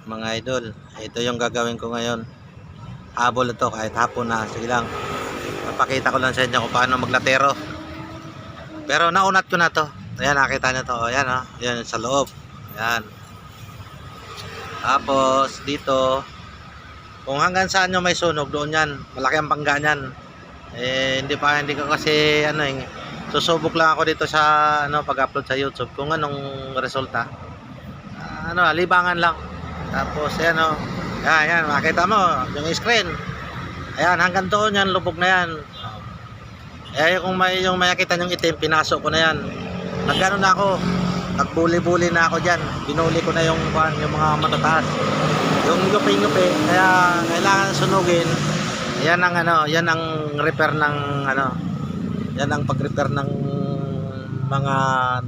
mga idol. Ito yung gagawin ko ngayon. Habol ito kahit hapon na. Sige lang. Papakita ko lang sa inyo kung paano maglatero. Pero naunat ko na to. Ayan, nakita nyo to. Ayan, oh. Ayan sa loob. Ayan. Tapos dito, kung hanggang saan nyo may sunog, doon yan. Malaki ang pangga nyan. Hindi ko kasi susubok lang ako dito sa pag-upload sa YouTube kung anong resulta. Libangan lang. Tapos ayan, ayan, makita mo yung screen. Ayan, hanggang doon yan, lubog na yan. Kung yung makita yung itim, pinasok ko na yan. Nagano na ako, nagbuli-buli na ako dyan. Binuli ko na yung mga matataas, yung yupi-yupi. Kaya kailangan sunugin. Yan ang repair ng yan ang pag-repair ng mga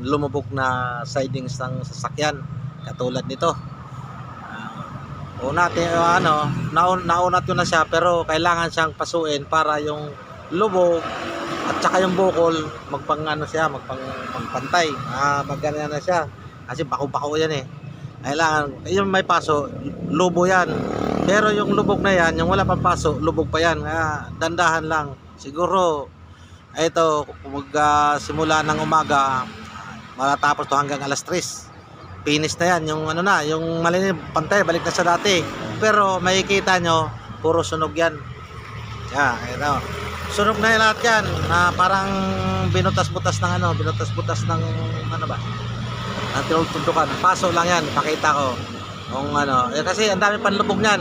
lumubog na sidings ng sasakyan katulad nito. Naunat ko na siya, pero kailangan siyang pasuin para yung lubog at saka yung bukol magpantay. Magganyan na siya kasi bako-bako yan eh. Kailangan yung may paso, lubo yan. Pero yung lubog na yan, yung wala pang paso, lubog pa yan. Dandahan lang. Siguro ito simula ng umaga matatapos to hanggang alas 3. Finish na yan, yung malinis pantay, balik na sa dati. Pero makikita nyo, puro sunog yan. Ito. Sunog na yan lahat yan, na parang binutas-butas ng ang tinutuldukan. Paso lang yan, pakita ko. Kasi ang dami panlubog niyan.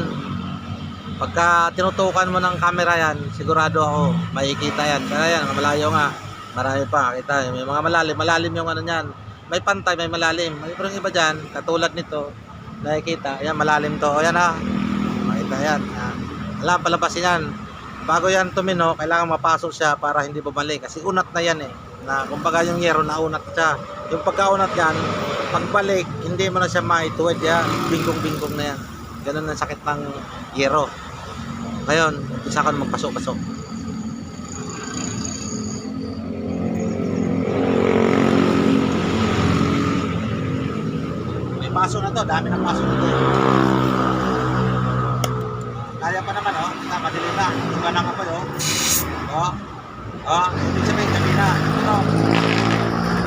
Pagka tinutukan mo ng camera yan, sigurado ako, makikita yan. Kaya yan, malayo nga. Marami pa, kita. May mga malalim yung niyan. May pantay, may malalim. May parang iba dyan, katulad nito, nakikita. Ayan, malalim to. Ayan makita yan. Alam, palabasin yan. Bago yan tumino, kailangan mapasok siya para hindi bumalik. Kasi unat na yan eh. Kumbaga yung yero na unat siya. Yung pagkaunat yan, pagbalik, hindi mo na siya maituwid yan. Bingkong-bingkong na yan. Ganun ang sakit ng yero. Ngayon, isa ka magpasok-pasok. Paso na to, dami ng paso na to. Kaya pa naman madilim na. Iba na nga pa ibig sabihin na.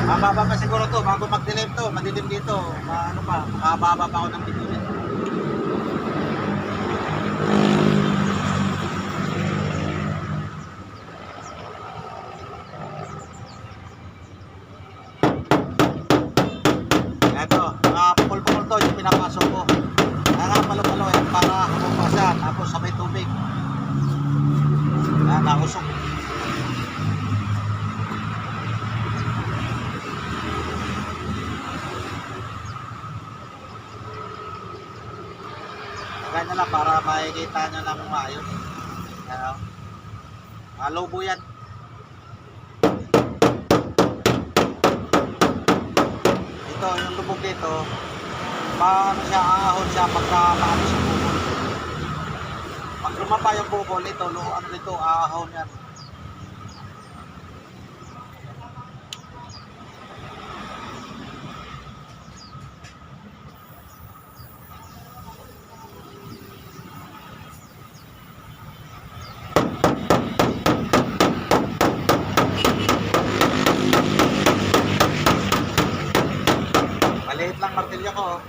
Mababa pa siguro to, bago magdilim to, madilim dito. Makababa pa ako ng bituin. Pukul-pukul to yung pinapasok ko. Palo-palo yan para humumpa siya. Tapos sabay tubig. Nausok. Ganyan lang para makikita nyo lang maayos. Malobo yan. Ito, yung lubog dito, aahon siya pagka maano sa bukol. Pag lumapa yung bukol, aahon yan. Maliit lang martilyo ko.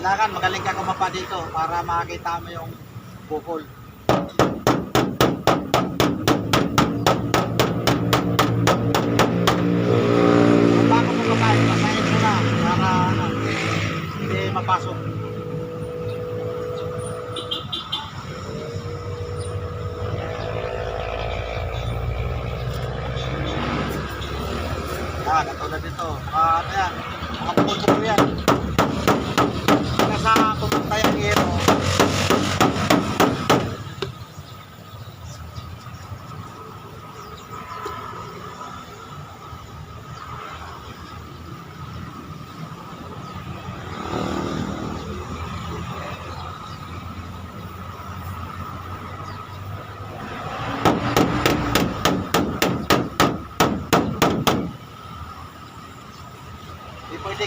Kailangan magaling ka kumapa dito para makakita mo yung bukol. Bago mo kumakain, masahin mo na para hindi mapasok. Katulad dito, yan, mga bukol-bukol yan. Sa pupunta yung hero.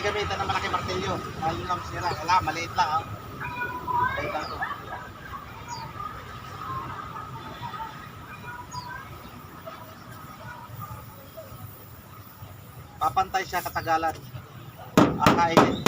gamitan ng malaki martilyo. Ayun lang sira. Wala, maliit lang. Oh. Maliit lang to. Papantay siya katagalan. Akainin.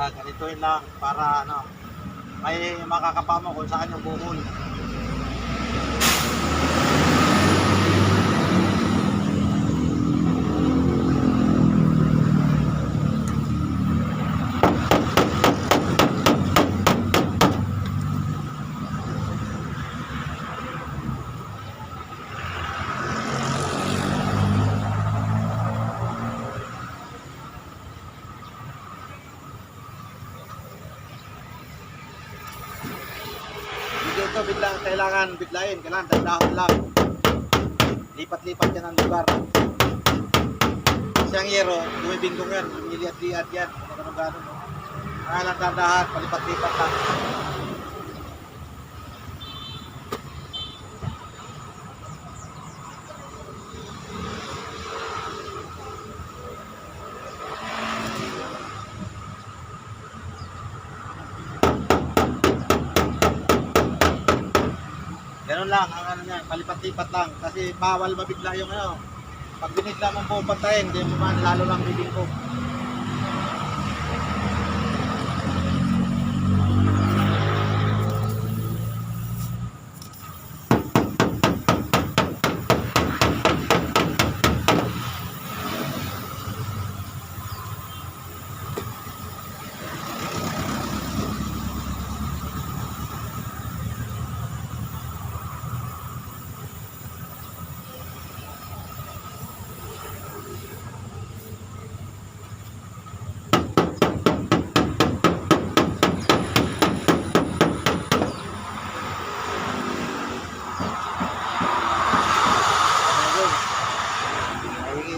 Ganitoin lang para ano, may makakapa mo kung saan yung bukol. Dito kailangan biglayin, kailangan dahan lang. Lipat-lipat yan ang lugar. Kasi ang yero, dumibingkong yan, niliat-liat yan. Gano'n. Kailangan dahan, palipat-lipat lang. Ganun lang, ang ano niya, palipat-lipat lang. Kasi bawal mabigla yung ano. Pag binigla mong pupuntahin, hindi mo man lalo lang bibingko.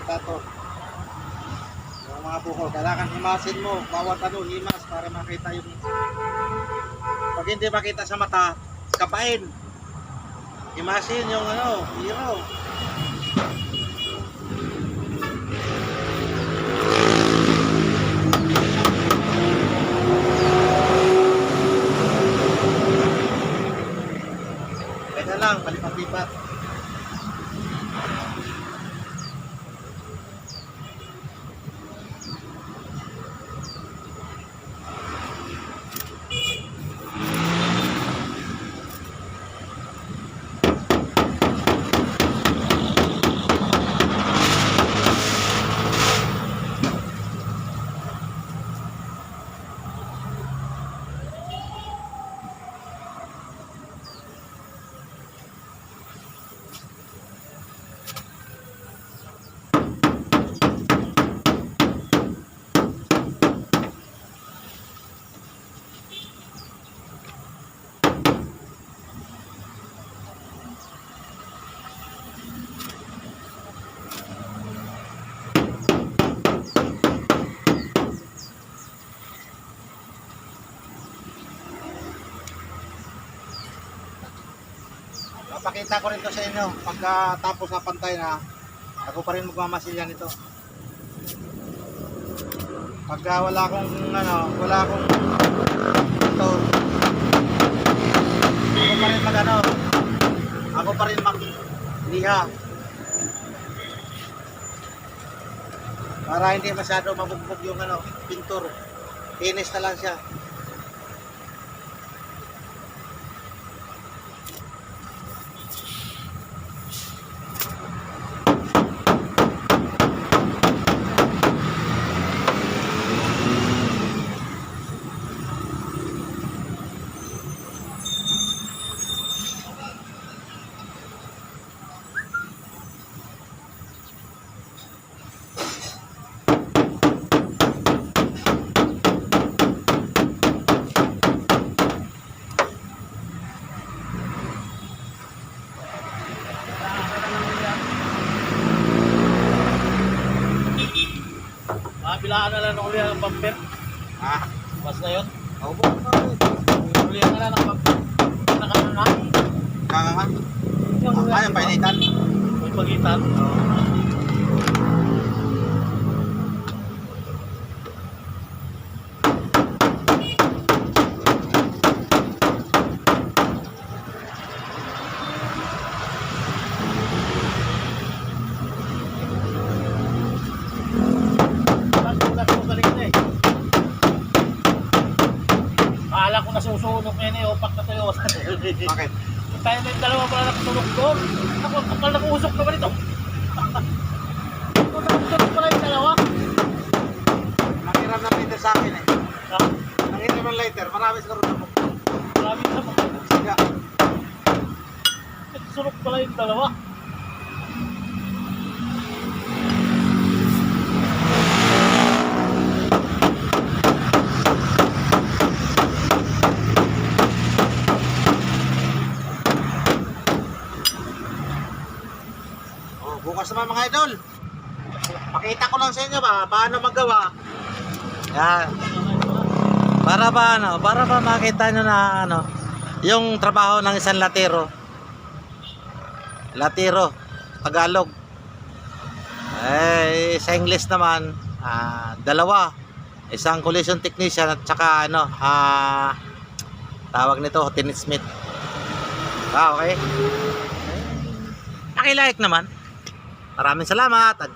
To. Yung mga bukol, kailangan himasin mo bawat ano, himas para makita yung pag hindi makita sa mata, kapain, himasin yung ano, hero. Kaya lang, palipat-lipat. Papakita ko rin to sa inyo pagkatapos na pantay na ako pa rin magmamasilya nito. Pagka wala akong ito, ako pa rin magliha para hindi masyado mabugbog yung pintur. Inis na lang siya. na lang ng ulihan ng bumper. Ah, Basta yun. ako po. Ulihan na lang ng bumper. Nakano na. Kaka. Yung Ayun, painitan. may pagitan. Akala ko nasusunog ngayon eh, opak na tayo. Bakit? Tayo na yung dalawa pala nakasunog doon. Ako, kapal na usok naman ito. Nakasunog pala yung dalawa. Nangiram ng lighter sa akin eh. Ha? Nangiram ng lighter, marami siguro na po. Marami na po. Siga. Nakasunog pala yung dalawa. Oh, bukas naman mga idol. Pakita ko lang sa inyo ba paano magawa. Yan. Para ba makita nyo na ano, yung trabaho ng isang latero. Latero, Tagalog. Eh, sa English naman, dalawa. Isang collision technician at saka ano, tawag nito, tinsmith. Okay. Pakilike naman. Maraming salamat.